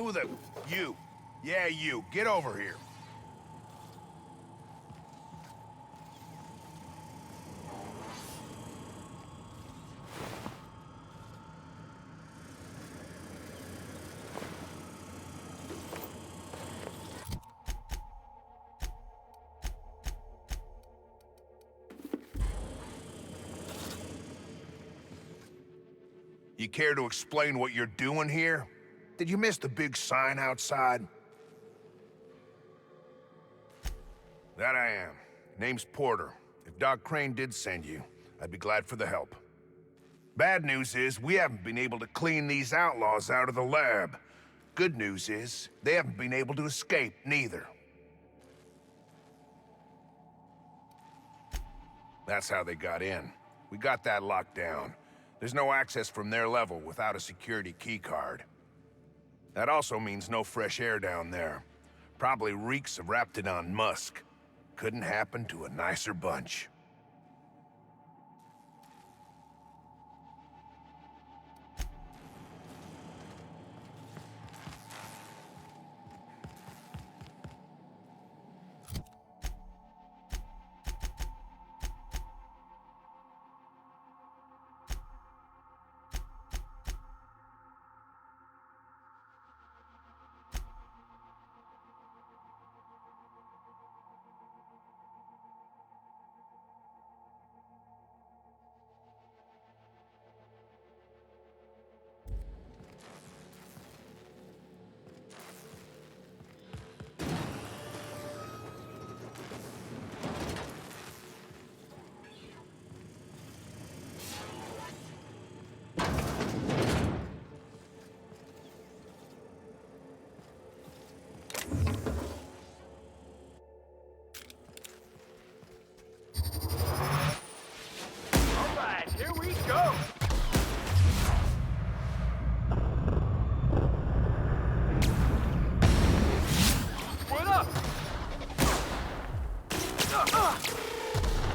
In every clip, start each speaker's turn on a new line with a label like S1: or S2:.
S1: Who the... You. Yeah, you. Get over here. You care to explain what you're doing here? Did you miss the big sign outside? That I am. Name's Porter. If Doc Crane did send you, I'd be glad for the help. Bad news is, we haven't been able to clean these outlaws out of the lab. Good news is, they haven't been able to escape, neither. That's how they got in. We got that locked down. There's no access from their level without a security keycard. That also means no fresh air down there. Probably reeks of Raptidon musk. Couldn't happen to a nicer bunch.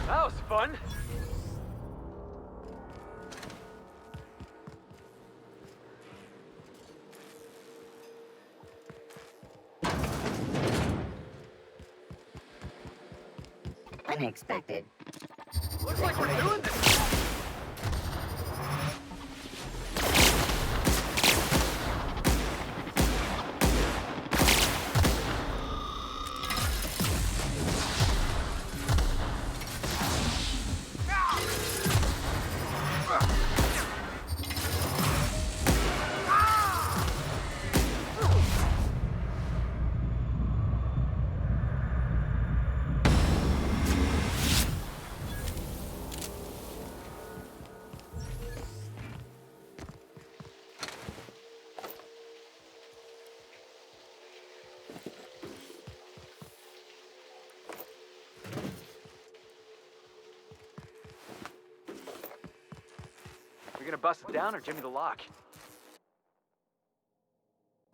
S2: That was fun.
S3: Unexpected.
S2: Looks like we're doing this. We gonna bust it down or Jimmy the lock?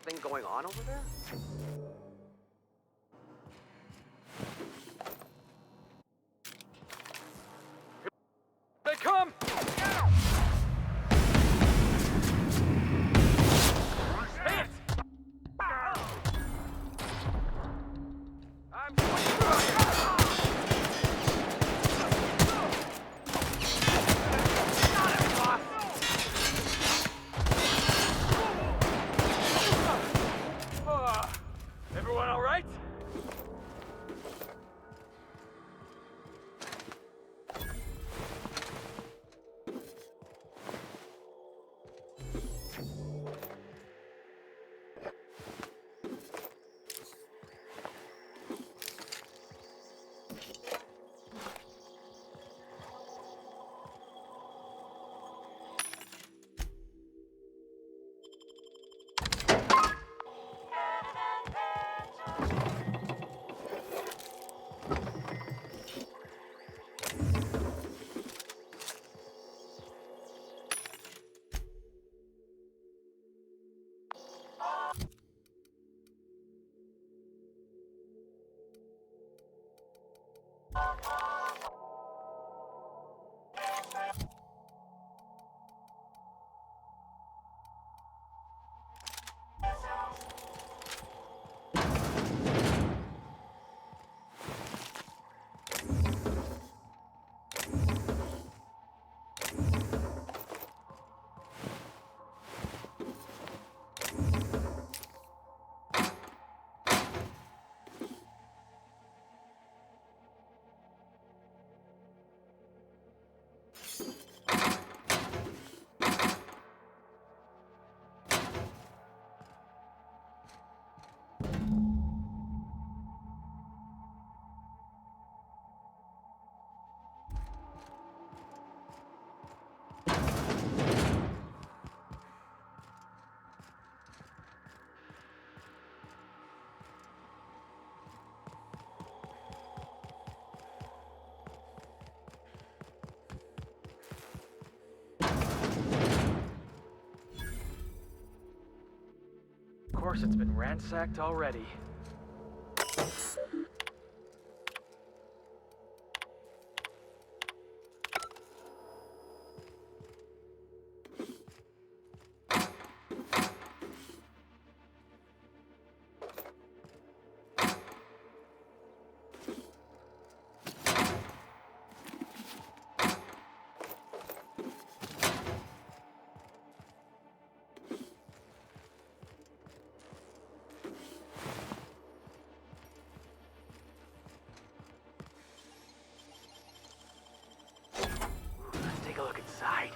S2: Thing going on over there? They come! Hit! Everyone all right? course, it's been ransacked already. Let's take a look inside.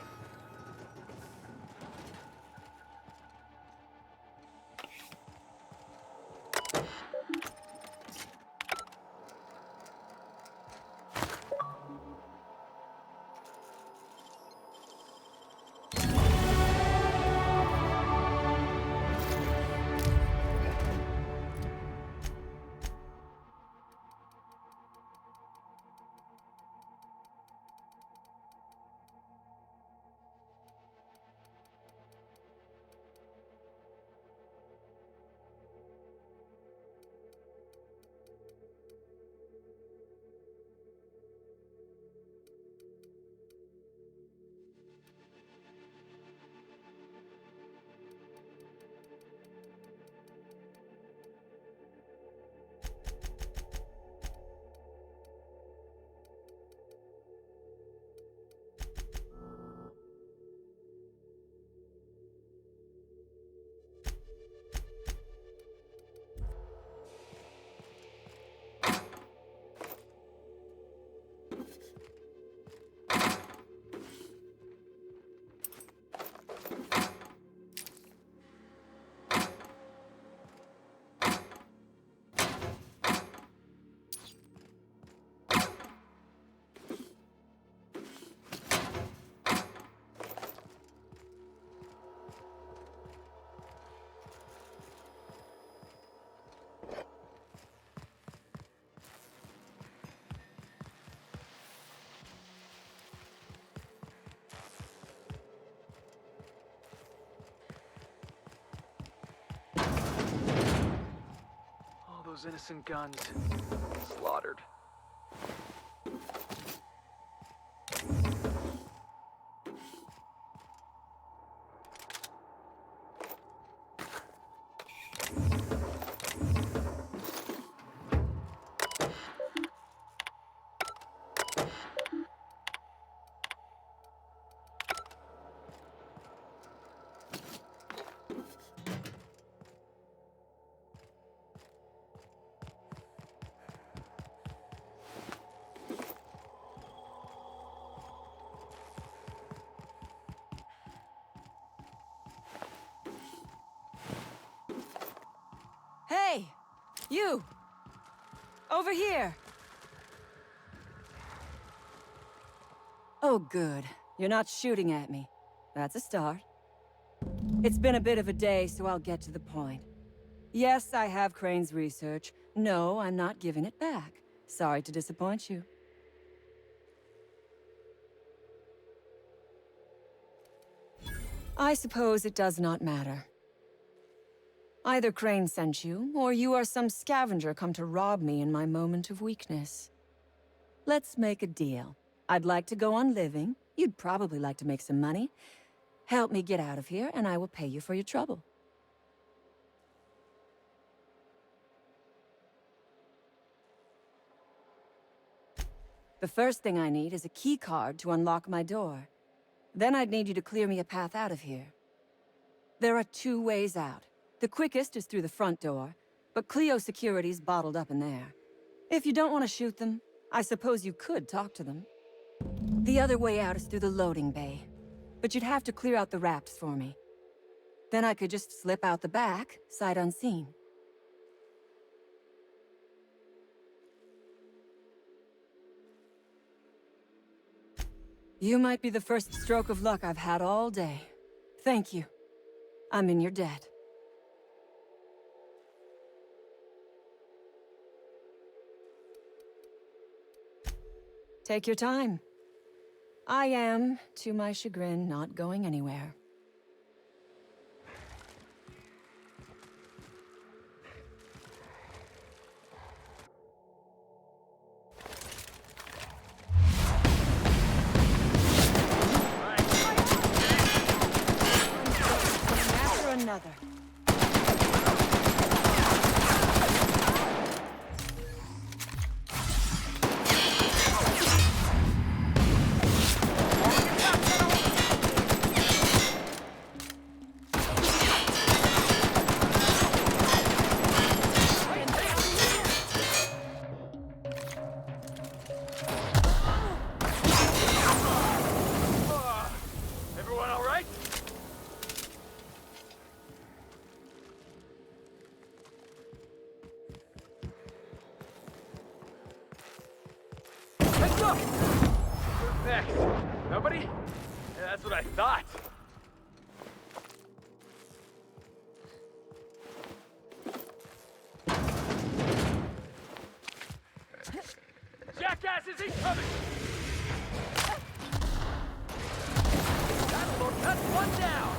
S2: All those innocent guns slaughtered.
S3: Hey! You! Over here! Oh, good. You're not shooting at me. That's a start. It's been a bit of a day, so I'll get to the point. Yes, I have Crane's research. No, I'm not giving it back. Sorry to disappoint you. I suppose it does not matter. Either Crane sent you, or you are some scavenger come to rob me in my moment of weakness. Let's make a deal. I'd like to go on living. You'd probably like to make some money. Help me get out of here, and I will pay you for your trouble. The first thing I need is a key card to unlock my door. Then I'd need you to clear me a path out of here. There are 2 ways out. The quickest is through the front door, but Cleo Security's bottled up in there. If you don't want to shoot them, I suppose you could talk to them. The other way out is through the loading bay, but you'd have to clear out the rafts for me. Then I could just slip out the back, sight unseen. You might be the first stroke of luck I've had all day. Thank you. I'm in your debt. Take your time. I am, to my chagrin, not going anywhere.
S2: Who's next? Nobody? Yeah, that's what I thought. Jackasses incoming! That's one down!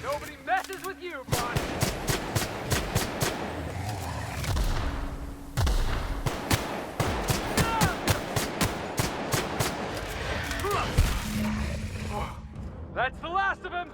S2: Nobody messes with you, Bonnie! That's the last of him!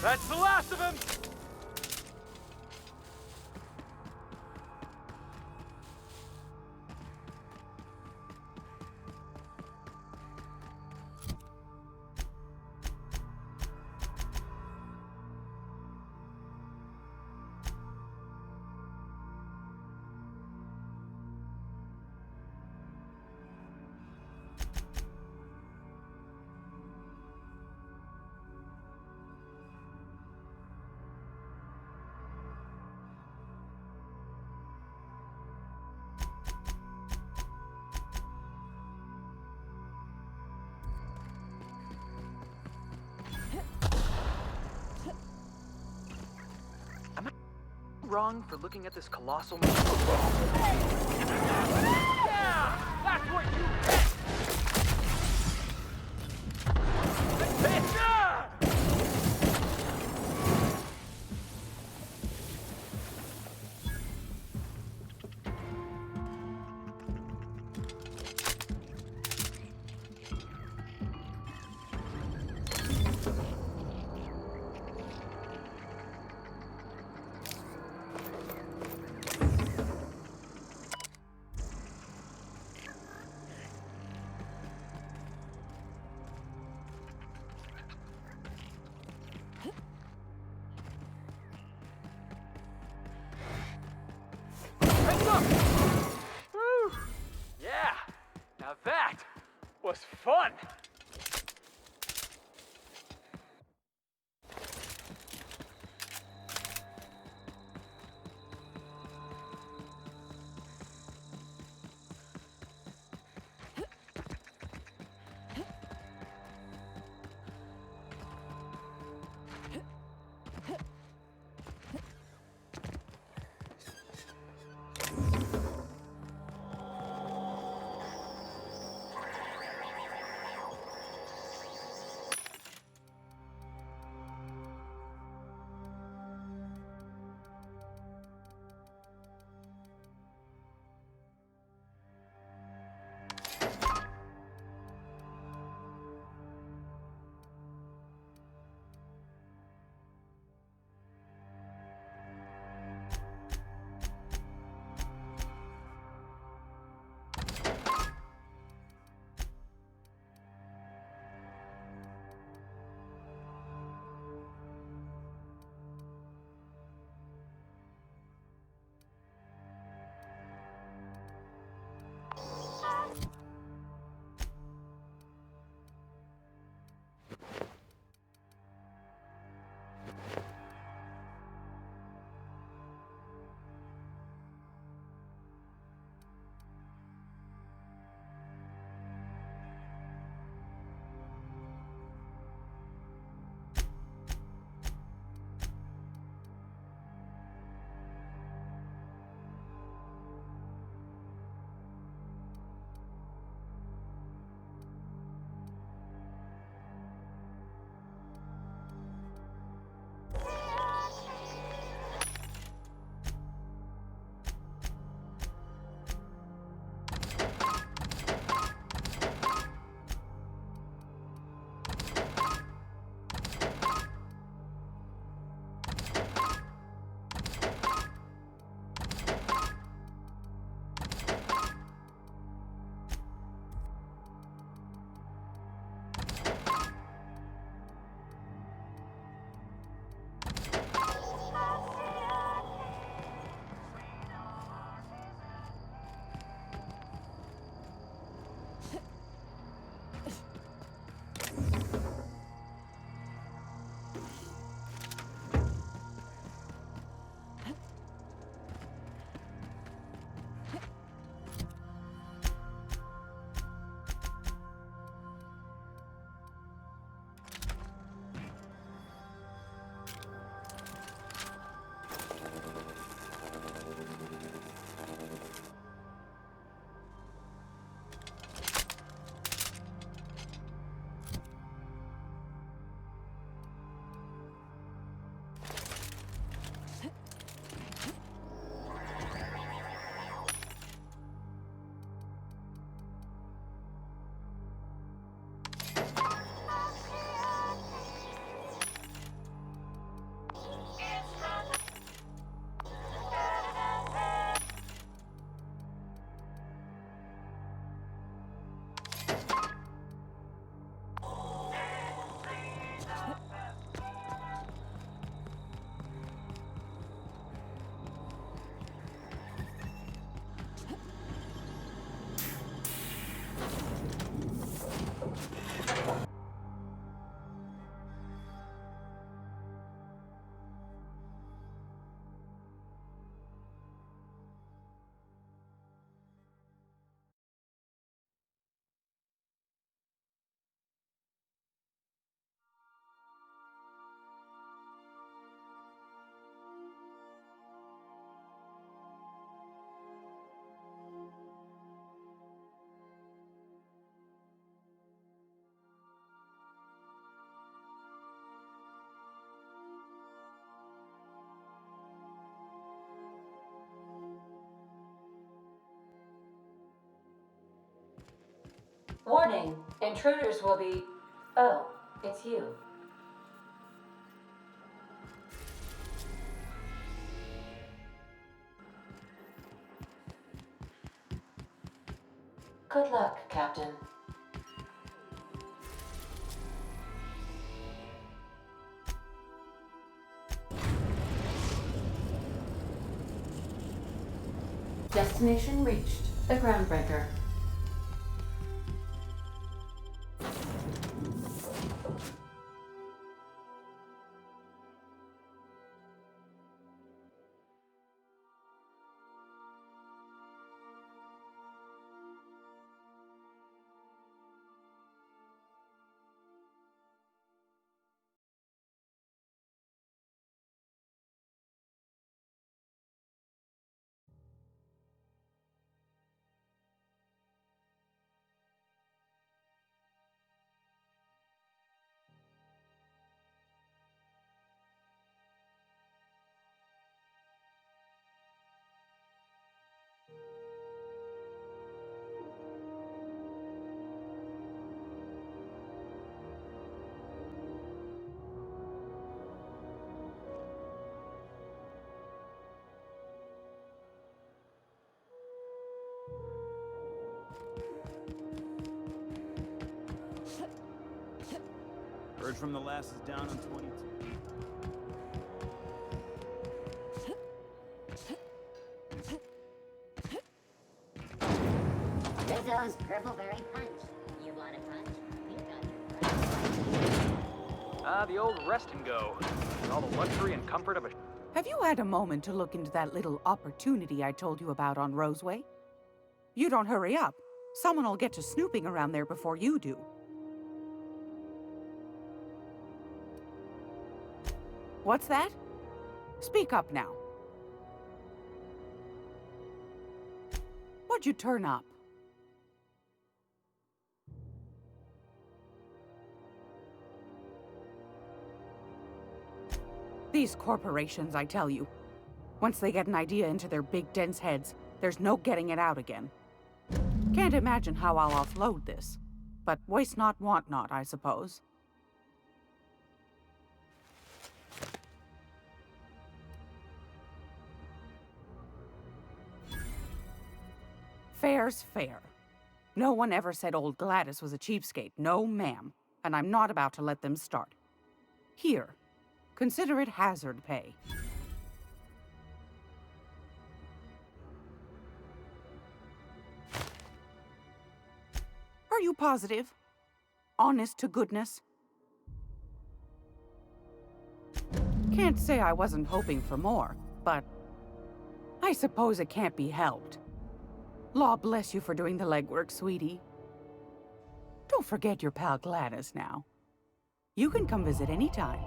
S2: That's the last of him! wrong for looking at this colossal... Yeah! That's what you get! Ah! Heads up! Woo! Yeah! Now that was fun!
S3: Warning, intruders will be... Oh, it's you. Good luck, Captain. Destination reached. The Groundbreaker.
S4: Bird from the last is down on 22.
S5: Rizzo's Purple Berry Punch. You want a punch? We got your punch.
S2: The old rest and go. With all the luxury and comfort of a...
S6: Have you had a moment to look into that little opportunity I told you about on Roseway? You don't hurry up. Someone will get to snooping around there before you do. What's that? Speak up now. What'd you turn up? These corporations, I tell you. Once they get an idea into their big, dense heads, there's no getting it out again. Can't imagine how I'll offload this. But waste not, want not, I suppose. Fair's fair. No one ever said old Gladys was a cheapskate. No, ma'am. And I'm not about to let them start. Here. Consider it hazard pay. Are you positive? Honest to goodness? Can't say I wasn't hoping for more, but I suppose it can't be helped. Law bless you for doing the legwork, sweetie. Don't forget your pal Gladys now. You can come visit anytime.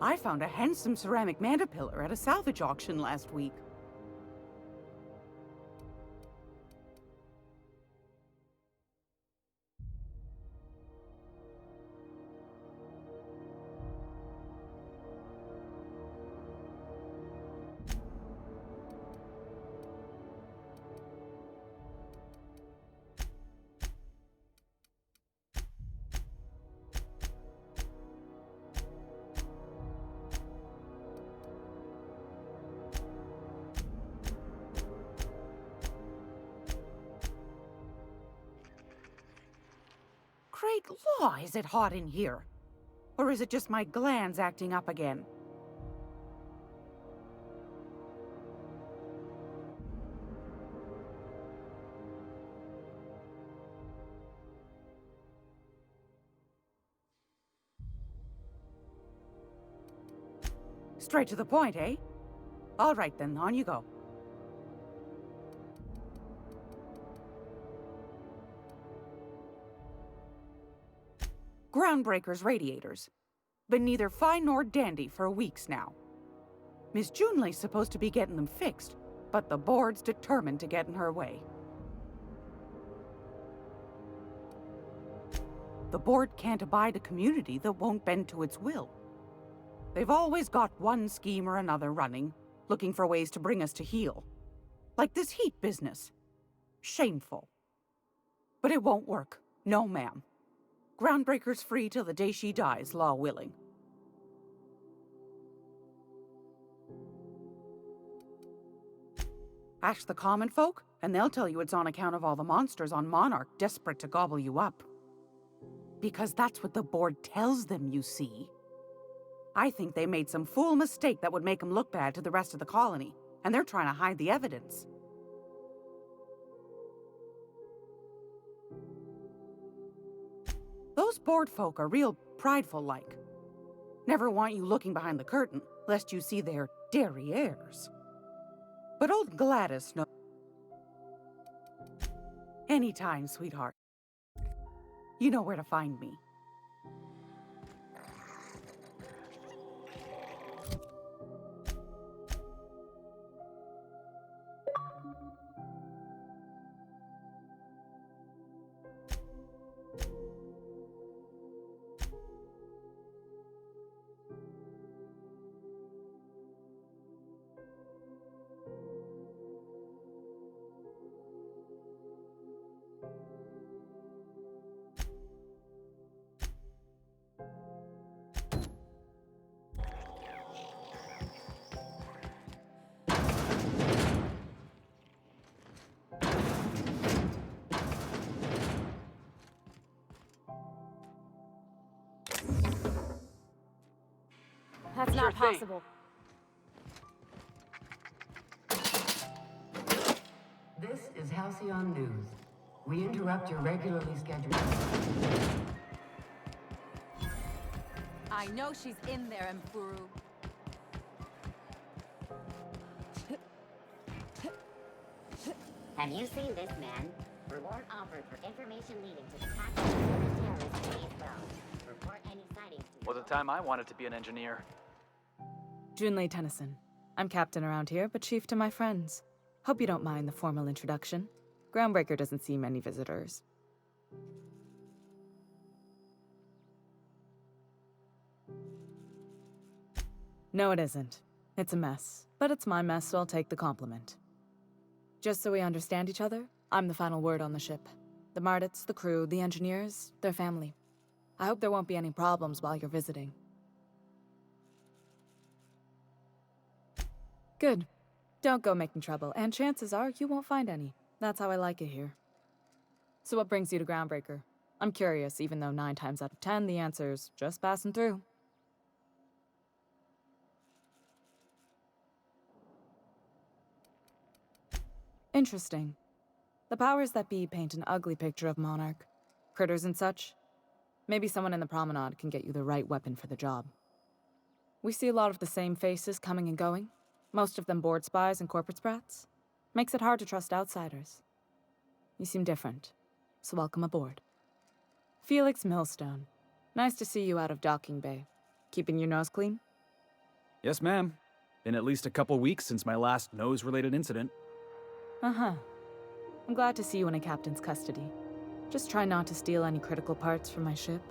S6: I found a handsome ceramic mandapillar at a salvage auction last week. Great law, is it hot in here? Or is it just my glands acting up again? Straight to the point, eh? All right then, on you go. Groundbreaker's radiators. Been neither fine nor dandy for weeks now. Miss Junley's supposed to be getting them fixed, but the board's determined to get in her way. The board can't abide a community that won't bend to its will. They've always got one scheme or another running, looking for ways to bring us to heel. Like this heat business. Shameful. But it won't work. No, ma'am. Groundbreaker's free till the day she dies, law willing. Ask the common folk, and they'll tell you it's on account of all the monsters on Monarch desperate to gobble you up. Because that's what the board tells them, you see. I think they made some fool mistake that would make them look bad to the rest of the colony, and they're trying to hide the evidence. Those board folk are real prideful-like. Never want you looking behind the curtain, lest you see their derrieres. But old Gladys knows. Anytime, sweetheart. You know where to find me.
S7: That's
S2: Sure
S7: not
S2: thing.
S7: possible.
S8: This is Halcyon News. We interrupt your regularly scheduled...
S3: I know she's in there, Mfuru.
S5: Have you seen this man? Reward offered for information leading to the capture of the terrorist Phase Bro. Report any sightings to...
S2: Was a time I wanted to be an engineer.
S9: Junlei Tennyson. I'm captain around here, but chief to my friends. Hope you don't mind the formal introduction. Groundbreaker doesn't see many visitors. No, it isn't. It's a mess. But it's my mess, so I'll take the compliment. Just so we understand each other, I'm the final word on the ship. The Mardits, the crew, the engineers, their family. I hope there won't be any problems while you're visiting. Good. Don't go making trouble, and chances are you won't find any. That's how I like it here. So what brings you to Groundbreaker? I'm curious, even though 9 times out of 10 the answer's just passing through. Interesting. The powers that be paint an ugly picture of Monarch. Critters and such. Maybe someone in the promenade can get you the right weapon for the job. We see a lot of the same faces coming and going. Most of them board spies and corporate sprats. Makes it hard to trust outsiders. You seem different, so welcome aboard. Felix Millstone. Nice to see you out of docking bay. Keeping your nose clean?
S4: Yes, ma'am. Been at least a couple weeks since my last nose-related incident.
S9: Uh-huh. I'm glad to see you in a captain's custody. Just try not to steal any critical parts from my ship.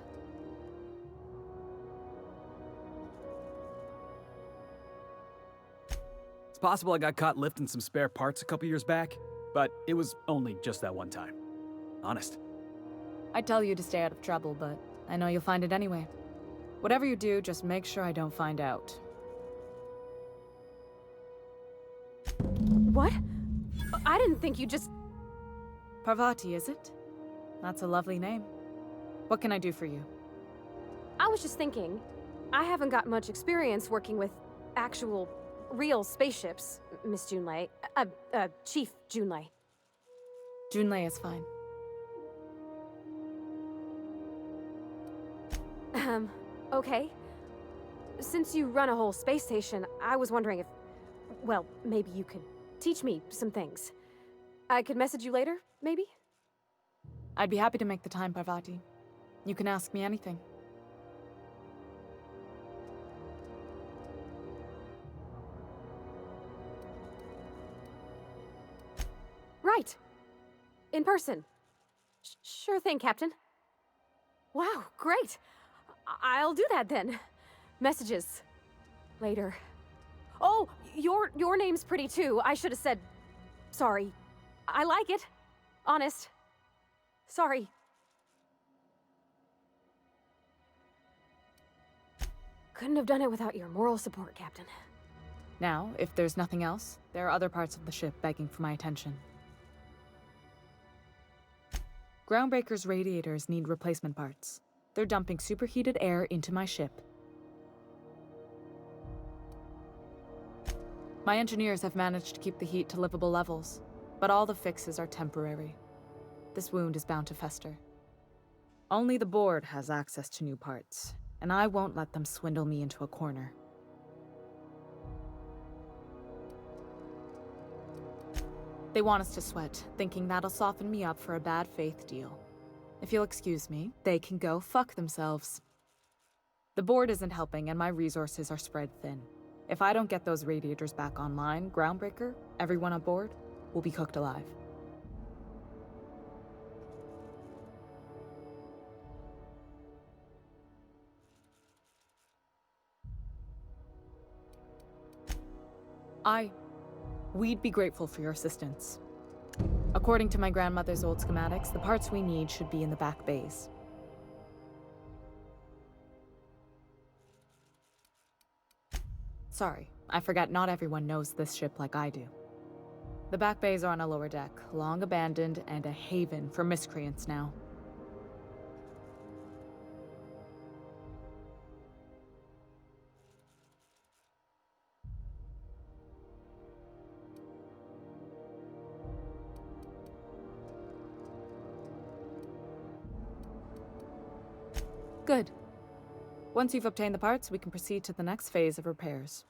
S4: It's possible I got caught lifting some spare parts a couple years back, but it was only just that one time. Honest.
S9: I'd tell you to stay out of trouble, but I know you'll find it anyway. Whatever you do, just make sure I don't find out.
S7: What? I didn't think you just...
S9: Parvati, is it? That's a lovely name. What can I do for you?
S7: I was just thinking. I haven't got much experience working with actual, real spaceships, Miss Junlei. Chief Junlei.
S9: Junlei is fine.
S7: Okay. Since you run a whole space station, I was wondering if... Well, maybe you could teach me some things. I could message you later, maybe?
S9: I'd be happy to make the time, Parvati. You can ask me anything.
S7: Right. In person. Sure thing, Captain. Wow, great. I'll do that then. Messages. Later. Oh, your name's pretty too. I should have said Sorry. I like it. Honest. Sorry. Couldn't have done it without your moral support, Captain.
S9: Now, if there's nothing else, there are other parts of the ship begging for my attention. Groundbreaker's radiators need replacement parts. They're dumping superheated air into my ship. My engineers have managed to keep the heat to livable levels, but all the fixes are temporary. This wound is bound to fester. Only the board has access to new parts, and I won't let them swindle me into a corner. They want us to sweat, thinking that'll soften me up for a bad faith deal. If you'll excuse me, they can go fuck themselves. The board isn't helping, and my resources are spread thin. If I don't get those radiators back online, Groundbreaker, everyone aboard, will be cooked alive. We'd be grateful for your assistance. According to my grandmother's old schematics, the parts we need should be in the back bays. Sorry, I forgot not everyone knows this ship like I do. The back bays are on a lower deck, long abandoned and a haven for miscreants now. Good. Once you've obtained the parts, we can proceed to the next phase of repairs.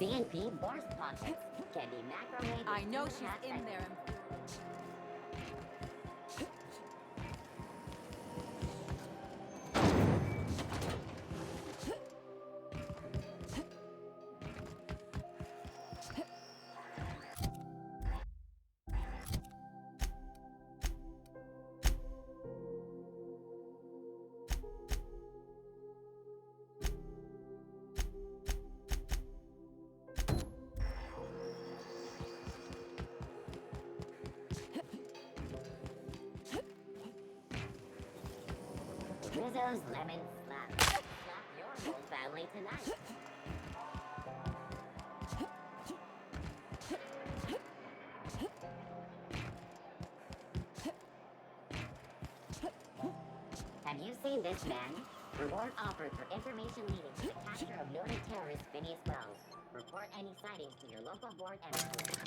S5: CNP burst pockets can be macrowave.
S3: I know she's in there.
S5: Rizzo's Lemon Slap. Slap your whole family tonight. Have you seen this man? Reward offered for information leading to the capture of noted terrorist Phineas Wells. Report any sightings to your local board emissary.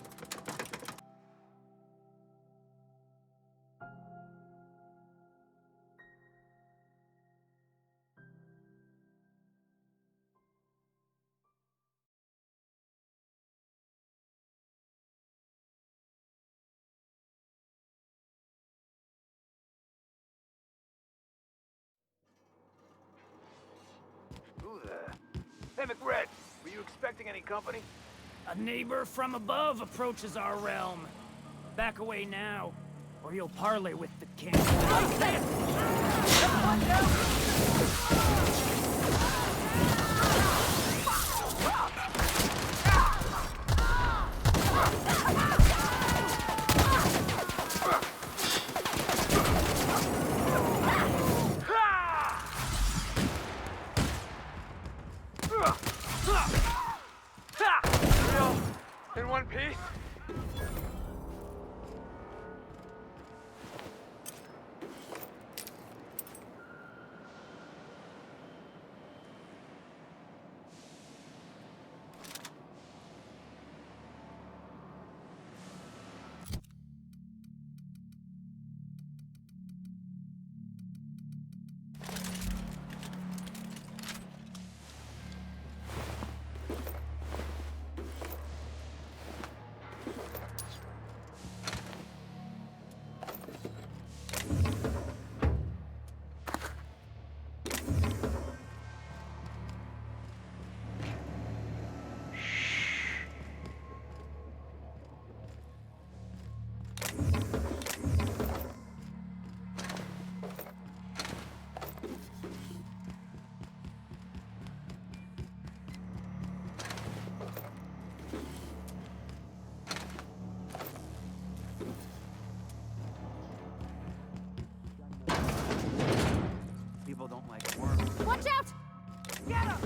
S2: Who the... Hey, McRed, were you expecting any company?
S10: A neighbor from above approaches our realm. Back away now, or you'll parley with the king. people don't like worms.
S7: Watch out!
S10: Get him!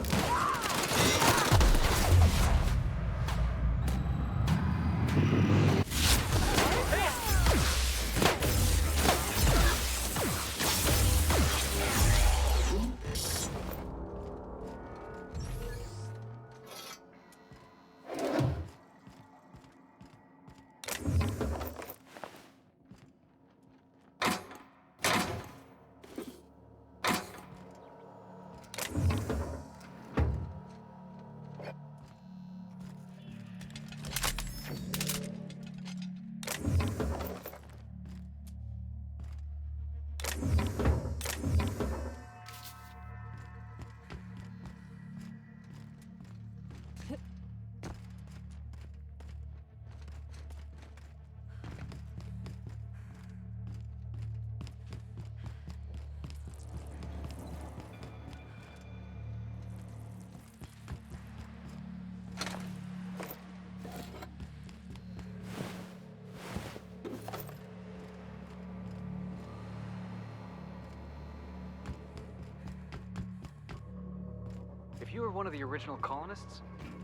S11: If you were one of the original colonists,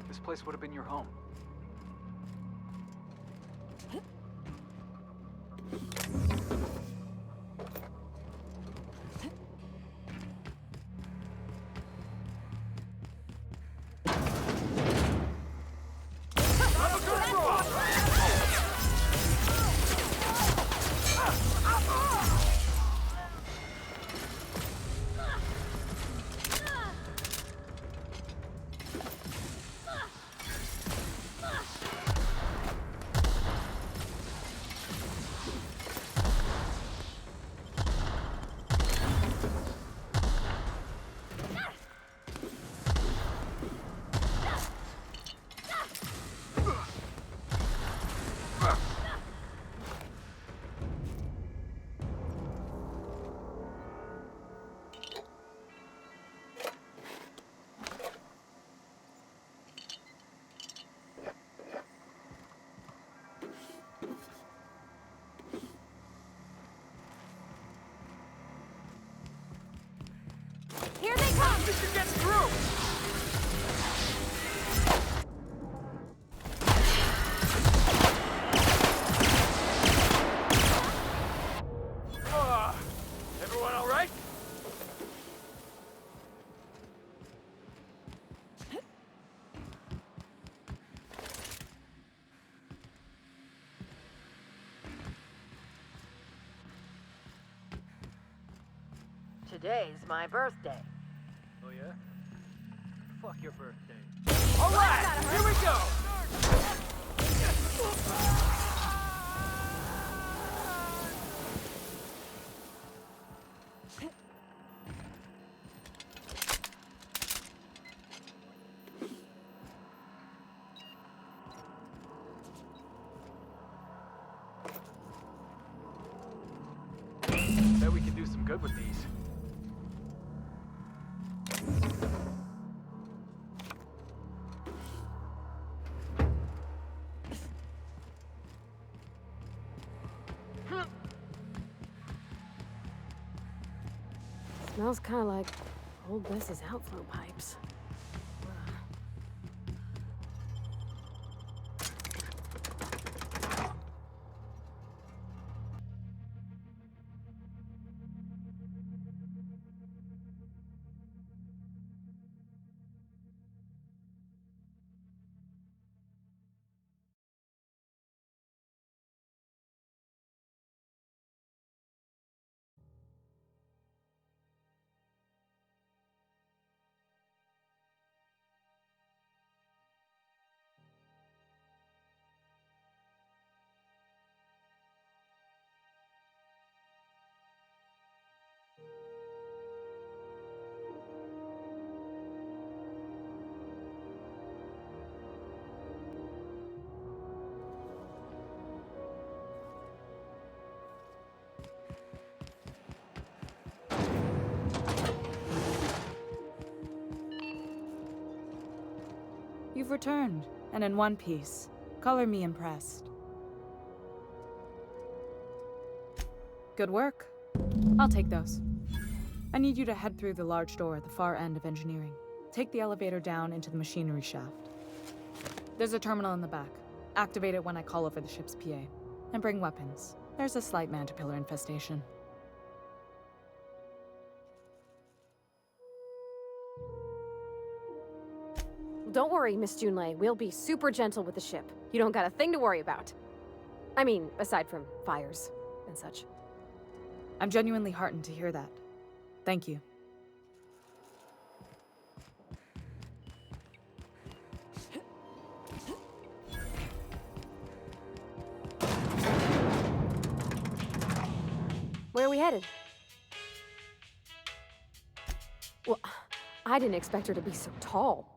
S11: this place would have been your home.
S7: Here they come!
S10: We should get through! Everyone all right?
S12: Today's my birthday.
S10: Oh yeah? Fuck your birthday. All right, here we go!
S11: Bet we can do some good with these.
S7: Smells kind of like old Bess's outflow pipes.
S9: You've returned, and in one piece. Color me impressed. Good work. I'll take those. I need you to head through the large door at the far end of engineering. Take the elevator down into the machinery shaft. There's a terminal in the back. Activate it when I call over the ship's PA. And bring weapons. There's a slight Mantipillar infestation.
S7: Don't worry, Miss Junlei. We'll be super gentle with the ship. You don't got a thing to worry about. I mean, aside from fires and such.
S9: I'm genuinely heartened to hear that. Thank you.
S7: Where are we headed? Well, I didn't expect her to be so tall.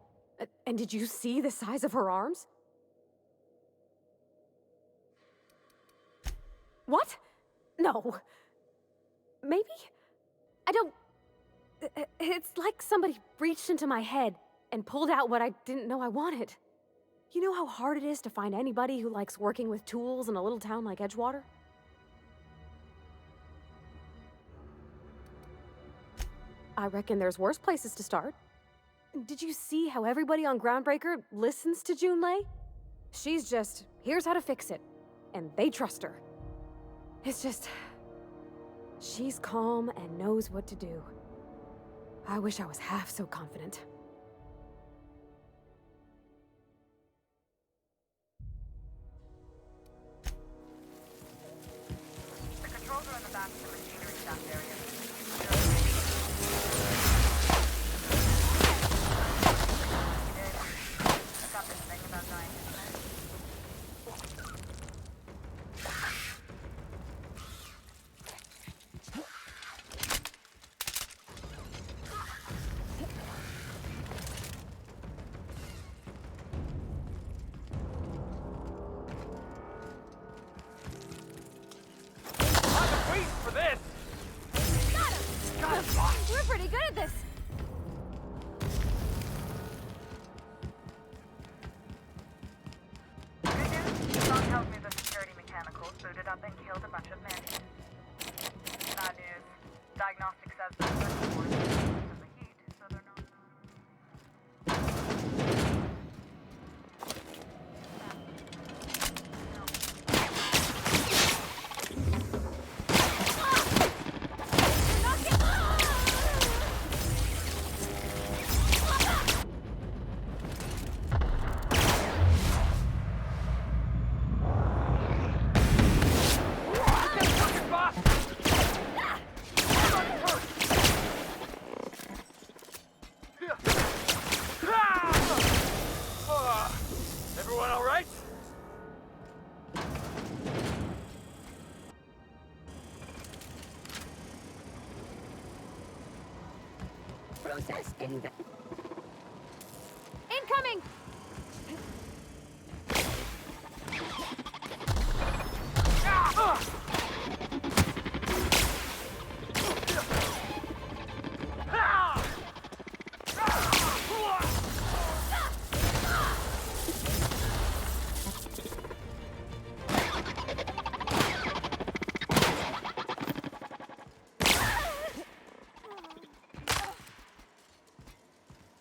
S7: And did you see the size of her arms? What? No. Maybe? I don't... It's like somebody reached into my head and pulled out what I didn't know I wanted. You know how hard it is to find anybody who likes working with tools in a little town like Edgewater? I reckon there's worse places to start. Did you see how everybody on Groundbreaker listens to Junlei? She's just, here's how to fix it. And they trust her. It's just... she's calm and knows what to do. I wish I was half so confident.
S12: The controls are in the back of the machinery shaft area.
S7: We're pretty good at this!
S12: Good news, Sean tells me the security mechanicals booted up and killed a bunch of men. Bad news, diagnostic says the circuit board is because of the heat, so they're not...
S2: Everyone all right?
S5: Process invest.
S7: Incoming!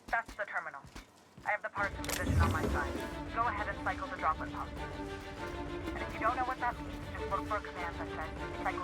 S12: That's the terminal. I have the parts in position on my side. Go ahead and cycle the droplet pump. And if you don't know what that means, just look for a command that says cycle.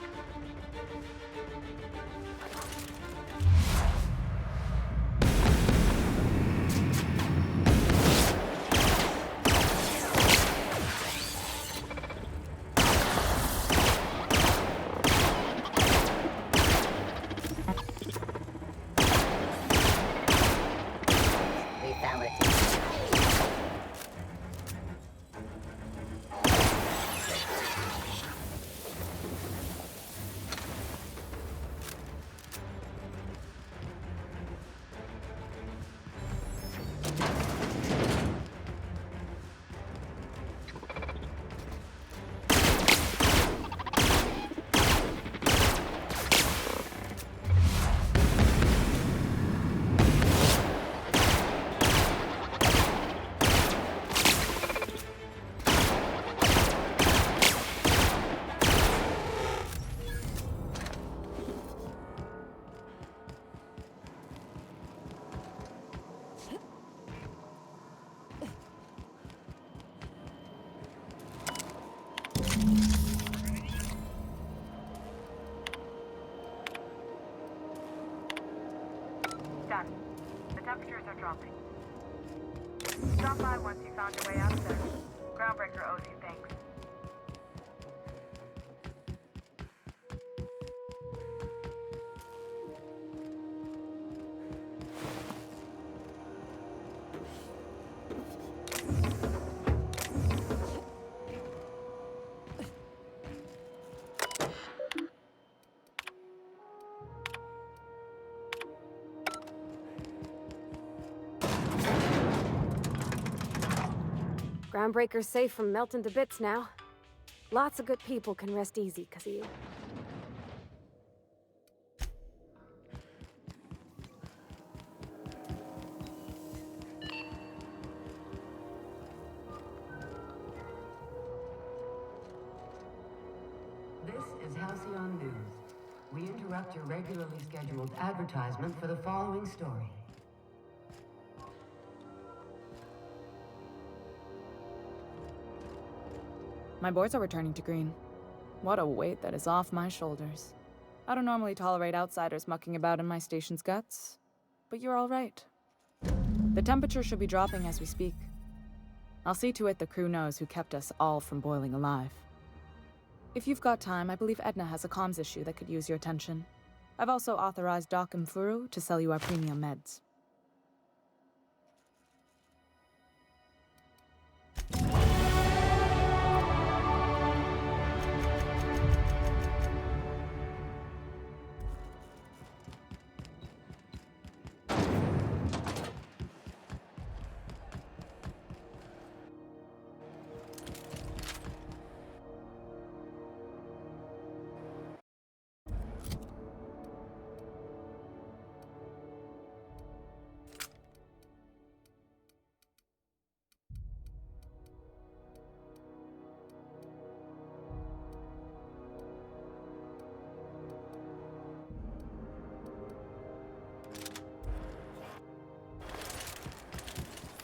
S12: Temperatures are dropping. Stop by once you found your way out there. Groundbreaker owes you thanks.
S7: Groundbreaker's safe from melting to bits now. Lots of good people can rest easy because of you.
S8: This is Halcyon News. We interrupt your regularly scheduled advertisement for the following story.
S9: My boards are returning to green. What a weight that is off my shoulders. I don't normally tolerate outsiders mucking about in my station's guts, but you're all right. The temperature should be dropping as we speak. I'll see to it the crew knows who kept us all from boiling alive. If you've got time, I believe Edna has a comms issue that could use your attention. I've also authorized Doc and Furu to sell you our premium meds.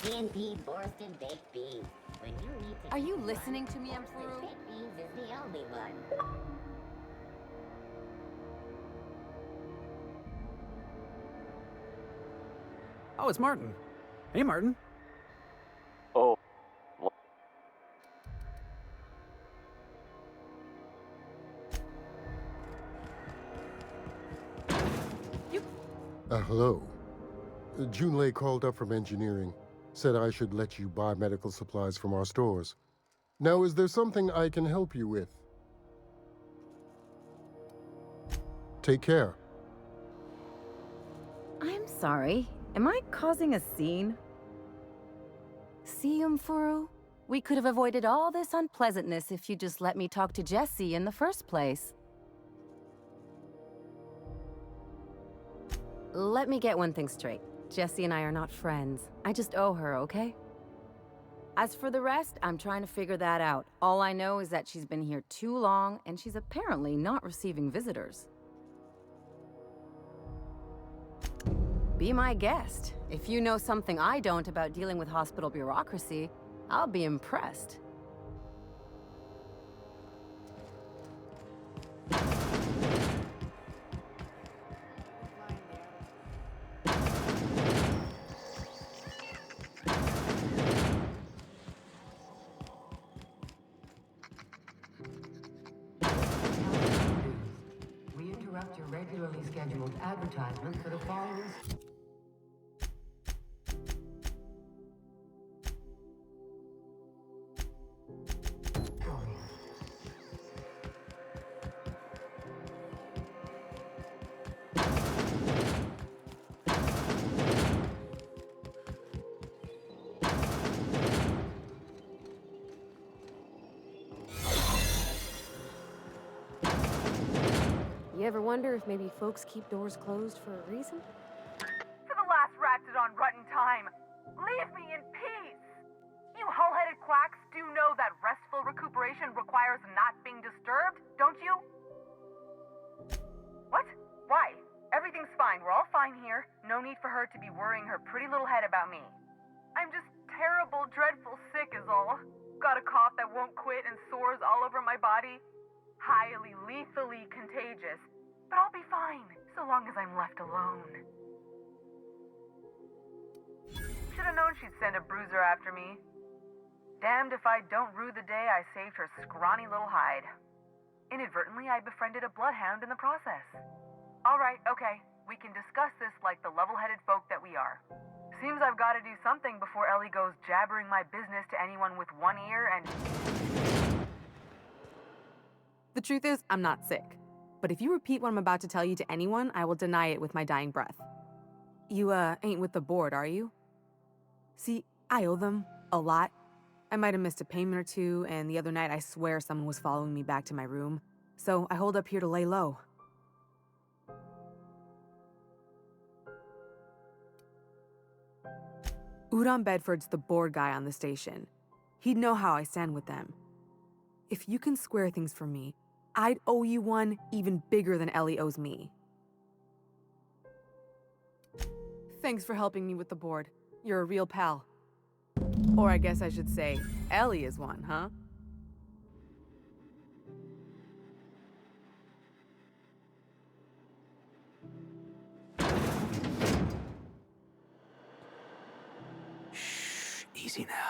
S5: TNT Borsted Baked Beans. When you need to
S7: Are you
S5: eat
S7: listening
S5: one,
S7: to me,
S5: Borsted
S7: Emperor?
S5: Baked Beans is the only one.
S4: Oh, it's Martin. Hey, Martin.
S11: Oh.
S13: Hello. Junlei called up from engineering. Said I should let you buy medical supplies from our stores. Now, is there something I can help you with? Take care.
S14: I'm sorry. Am I causing a scene? See, Furu? We could have avoided all this unpleasantness if you just let me talk to Jessie in the first place. Let me get one thing straight. Jessie and I are not friends. I just owe her, okay? As for the rest, I'm trying to figure that out. All I know is that she's been here too long, and she's apparently not receiving visitors. Be my guest. If you know something I don't about dealing with hospital bureaucracy, I'll be impressed.
S8: We interrupt your regularly scheduled advertisement for the following.
S7: You ever wonder if maybe folks keep doors closed for a reason?
S12: For the last Raptidon rotten time, leave me in peace! You hull-headed quacks do know that restful recuperation requires not being disturbed, don't you? What? Why? Everything's fine. We're all fine here. No need for her to be worrying her pretty little head about me. I'm just terrible, dreadful sick is all. Got a cough that won't quit and sores all over my body. Highly lethally contagious. But I'll be fine, so long as I'm left alone. should have known she'd send a bruiser after me. Damned if I don't rue the day I saved her scrawny little hide. Inadvertently, I befriended a bloodhound in the process. Alright, okay. We can discuss this like the level-headed folk that we are. Seems I've got to do something before Ellie goes jabbering my business to anyone with one ear and...
S6: The truth is, I'm not sick. But if you repeat what I'm about to tell you to anyone, I will deny it with my dying breath. You, ain't with the board, are you? See, I owe them a lot. I might have missed a payment or two, and the other night I swear someone was following me back to my room. So I hold up here to lay low. Udon Bedford's the board guy on the station. He'd know how I stand with them. If you can square things for me, I'd owe you one even bigger than Ellie owes me. Thanks for helping me with the board. You're a real pal. Or I guess I should say, Ellie is one, huh?
S11: Shh, easy now.